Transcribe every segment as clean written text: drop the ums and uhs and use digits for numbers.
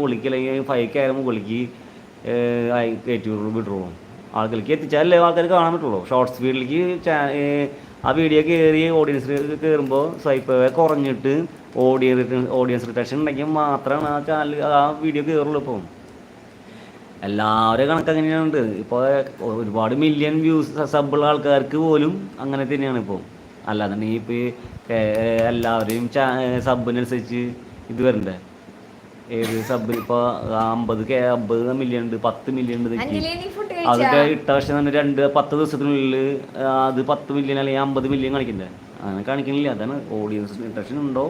മുകളിലേക്ക് അല്ലെങ്കിൽ 5K ആയാലും മുകളിലേക്ക് കയറ്റി വിടുള്ളൂ. ആൾക്കാർക്ക് എത്തിച്ചാലല്ലേ ആൾക്കാർക്ക് കാണാൻ പറ്റുള്ളൂ. ഷോർട്ട് സ്പീഡിലേക്ക് ആ വീഡിയോ കയറി ഓഡിയൻസിൽ കയറുമ്പോൾ സ്വൈപ്പ് കുറഞ്ഞിട്ട് ഓഡിയൻസ് റിട്ടൻഷൻ ഉണ്ടെങ്കിൽ മാത്രമാണ് ആ ചാനൽ ആ വീഡിയോ കയറുള്ളൂ. ഇപ്പം എല്ലാവരും കണക്ക് അങ്ങനെയാണ്. ഇപ്പോൾ ഒരുപാട് മില്യൺ വ്യൂസ് സബുള്ള ആൾക്കാർക്ക് പോലും അങ്ങനെ തന്നെയാണ് ഇപ്പോൾ. അല്ലാന്നുണ്ടെങ്കിൽ ഇപ്പോൾ എല്ലാവരെയും സബിനനുസരിച്ച് ഇത് വരണ്ടേ. ഏത് സബ് ഇപ്പോൾ 50 മില്യൺ ഉണ്ട്, 10 മില്യൺ ഉണ്ട്. അതൊക്കെ ഇട്ട പക്ഷേ തന്നെ 10 ദിവസത്തിനുള്ളിൽ അത് 10 മില്യൺ അല്ലെങ്കിൽ 50 മില്യൺ കാണിക്കണ്ടേ. അങ്ങനെ കാണിക്കണില്ല. അതാണ് ഓഡിയൻസ് ഇൻട്രഷൻ ഉണ്ടോ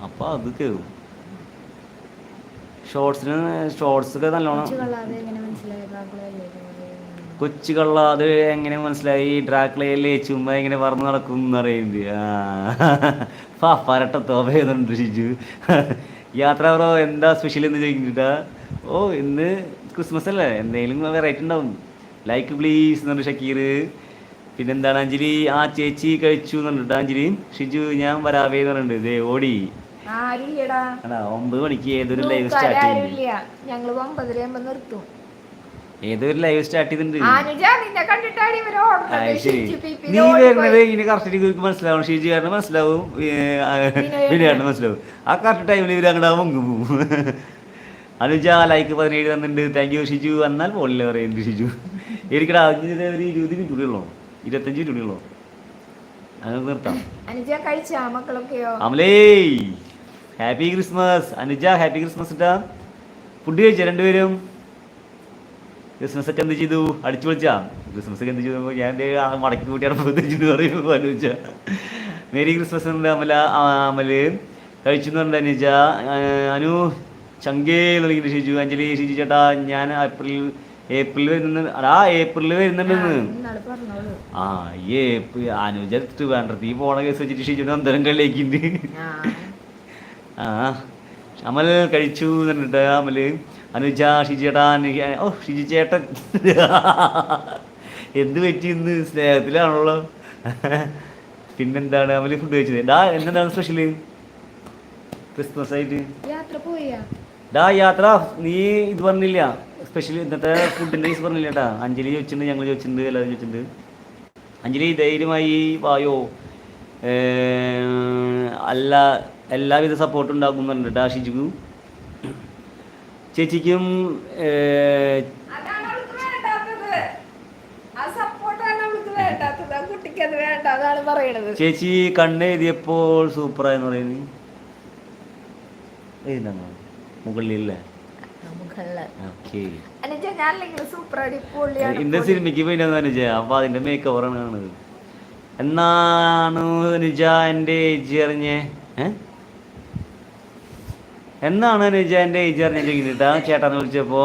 അപ്പോൾ അത് കയറും. ഷോർട്സൊക്കെ നല്ലോണം. കൊച്ചു കള്ള അത് എങ്ങനെ മനസ്സിലായി? ഡ്രാക്കുളയല്ലേ ചുമ്മാ ഇങ്ങനെ പറന്ന് നടക്കും എന്ന് പറയുന്നത്. പരട്ടത്തോ വേദനുണ്ട് ഷിജു. യാത്ര ബ്രോ എന്താ സ്പെഷ്യൽ എന്ന് ചോദിക്കുന്നുണ്ടാ? ഓ ഇന്ന് ക്രിസ്മസ് അല്ലേ, എന്തെങ്കിലും വെറൈറ്റി ഉണ്ടാവും. ലൈക്ക് പ്ലീസ് എന്ന് പറഞ്ഞു ഷക്കീർ. പിന്നെന്താണ് അഞ്ജലി? ആ ചേച്ചി കഴിച്ചു എന്ന് പറഞ്ഞിട്ട് അഞ്ജലി. ഷിജു ഞാൻ വരാവേ എന്ന് പറഞ്ഞിട്ടുണ്ട്. ഇതേ ഓടി 9 മണിക്ക് ഏതൊരു ലൈവ് സ്റ്റാർട്ട് ചെയ്യുന്നുണ്ട്. ഏതൊരു ലൈവ് സ്റ്റാർട്ട് ചെയ്തിട്ടുണ്ട്. നീ വരുന്നത് ഇനി കറക്റ്റ് മനസ്സിലാവും. ഷിജുകാരന് മനസ്സിലാവും, വിനയാറിന് മനസ്സിലാവും. ആ കറക്റ്റ് ടൈമിൽ ഇവർ അങ്ങോട്ട് മുങ്ങ് പോവും. അനുജ ലൈക്ക് 17 തന്നിട്ടുണ്ട്. Thank you Shiju. എന്നാൽ പോലില്ല പറയുന്നുണ്ട് ഷിജു. എനിക്കടാ ഒരു 20 മിനിറ്റ് ഉള്ളോ, 25 മിനിറ്റ് ഉള്ളോ, അങ്ങനെ നിർത്താം. അമലേ happy Christmas. Anuja happy Christmas. ഇട്ടാ ഫുഡ് കഴിച്ചാ രണ്ടുപേരും? ക്രിസ്മസ് ഒക്കെ എന്ത് ചെയ്തു? അടിച്ചു പൊളിച്ചാ? ക്രിസ്മസ് ഒക്കെ എന്ത് ചെയ്തു? ഞാൻ മടക്കി കൂട്ടിയാണ് പറയുമ്പോൾ അനുജ മേരി ക്രിസ്മസ് ഉണ്ട്. അമല് കഴിച്ചു എന്ന് പറഞ്ഞ അനുജ. അനു ചങ്കേ തുടങ്ങിയിട്ട് ഷിജു. അഞ്ജലി ഷിജു ചേട്ടാ ഞാൻ ഏപ്രിൽ വരുന്നുണ്ട്. ഏപ്രിൽ വരുന്നുണ്ടെന്ന്. അനുജ വേണ്ടീ പോണ കേസ് വെച്ചിട്ട് ഷിജുവിന് അന്തരം കളിയാക്കിണ്ട്. അമൽ കഴിച്ചു എന്നിട്ട് അമല്. അനുജ ഷിജു ചേട്ടാ. ഓ ഷിജു ചേട്ടൻ എന്ത് പറ്റി ഇന്ന്? സ്നേഹത്തിലാണല്ലോ. പിന്നെന്താണ് അമല് ഫുഡ് കഴിച്ചത്? എന്താണ് സ്പെഷ്യല് ക്രിസ്മസ് ആയിട്ട്? യാത്ര നീ ഇത് പറഞ്ഞില്ല, സ്പെഷ്യൽ ഇന്നത്തെ ഫുഡിൻ്റെ കേസ് പറഞ്ഞില്ല കേട്ടാ. അഞ്ജലി ചോദിച്ചിട്ടുണ്ട്, ഞങ്ങൾ ചോദിച്ചിട്ടുണ്ട്, എല്ലാവരും ചോദിച്ചിട്ടുണ്ട്. അഞ്ജലി ധൈര്യമായി വായോ, എല്ലാവിധ സപ്പോർട്ടും ഉണ്ടാകും എന്ന് പറഞ്ഞിട്ടാ ഷിജു. ചേച്ചിക്കും ചേച്ചി കണ്ണ് എഴുതിയപ്പോൾ സൂപ്പറായെന്ന് പറയുന്നത് മുകളിലല്ലേ? ഇന്ന സിനിമയ്ക്ക് പോയിട്ടാന്ന് അനുജ. അപ്പൊ അതിന്റെ മേക്ക് ഓവറാണ് കാണുന്നത്. എന്നാണ് അനുജ എൻ്റെ ഏജ് അറിഞ്ഞേ? എന്നാണ് അനുജ എൻ്റെ ഏജ് അറിഞ്ഞ ചോദിക്കുന്നിട്ടാ ചേട്ടാന്ന് വിളിച്ചപ്പോ.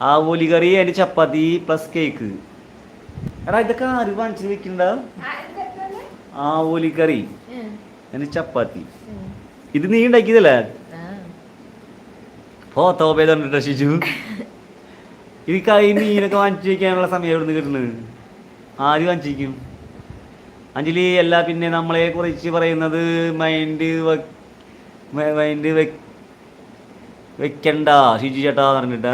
ആ ഒലികറി അതിന്റെ ചപ്പാത്തി പ്ലസ് കേക്ക്. എടാ ഇതൊക്കെ ആര് വാങ്ങിച്ചു വെക്കണ്ട? ആ ഒലികറി അതിന്റെ ചപ്പാത്തി ഇത് നീ ഉണ്ടാക്കിയതല്ലേ? തോപേതണ്ടിട്ടോ ഷിജു. ഇത് മീനൊക്കെ വാങ്ങിച്ചു വയ്ക്കാനുള്ള സമയം എവിടെ നിന്ന് കിട്ടുന്നത്? ആര് വാങ്ങിച്ചിരിക്കും? അഞ്ജലി അല്ല പിന്നെ നമ്മളെ കുറിച്ച് പറയുന്നത് മൈൻഡ് വെക്കണ്ട ഷിജു ചേട്ടാ പറഞ്ഞിട്ടാ.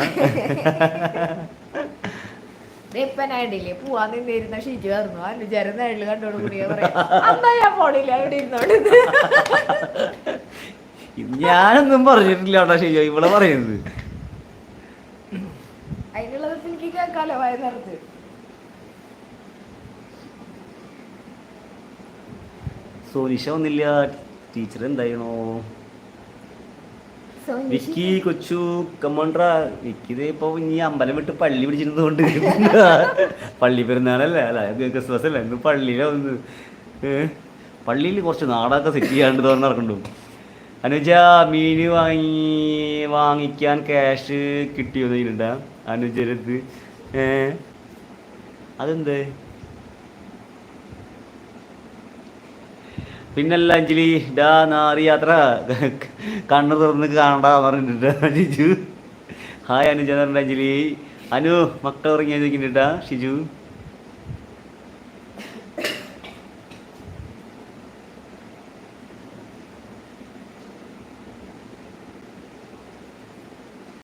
ഞാനൊന്നും പറഞ്ഞിട്ടില്ല കേട്ടോ ഷിജു, ഇവിടെ പറയുന്നത്. സോനിഷ ഒന്നില്ല. ടീച്ചർ എന്തായണോ? വിക്കി കൊച്ചു കമ്മണ്ട്രാ. വിക്കിത് ഇപ്പൊ ഇനി അമ്പലം വിട്ട് പള്ളി പിടിച്ചിരുന്നതുകൊണ്ട് പള്ളി പെരുന്നാളല്ലേ, അല്ല ക്രിസ്മസ് അല്ലേ, ഇന്ന് പള്ളിയിലാവുന്നു. പള്ളിയിൽ കുറച്ച് നാടൊക്കെ സെറ്റ് ചെയ്യാണ്ട് തോന്നുന്നു നടക്കണ്ടു. അനുജ മീന് വാങ്ങിക്കാൻ ക്യാഷ് കിട്ടിയോ ചെയ്യുന്നുണ്ടാ അനുജരത്ത്? അതെന്ത്? പിന്നല്ല അഞ്ജലി നാറി യാത്ര കണ്ണു തുറന്ന് കാണണ്ട പറഞ്ഞിട്ടാ ഷിജു. ഹായ് അനുജ പറഞ്ഞ അഞ്ജലി. അനു മക്കൾ ഇറങ്ങിയാ ചോദിക്കുന്നുണ്ടാ ഷിജു.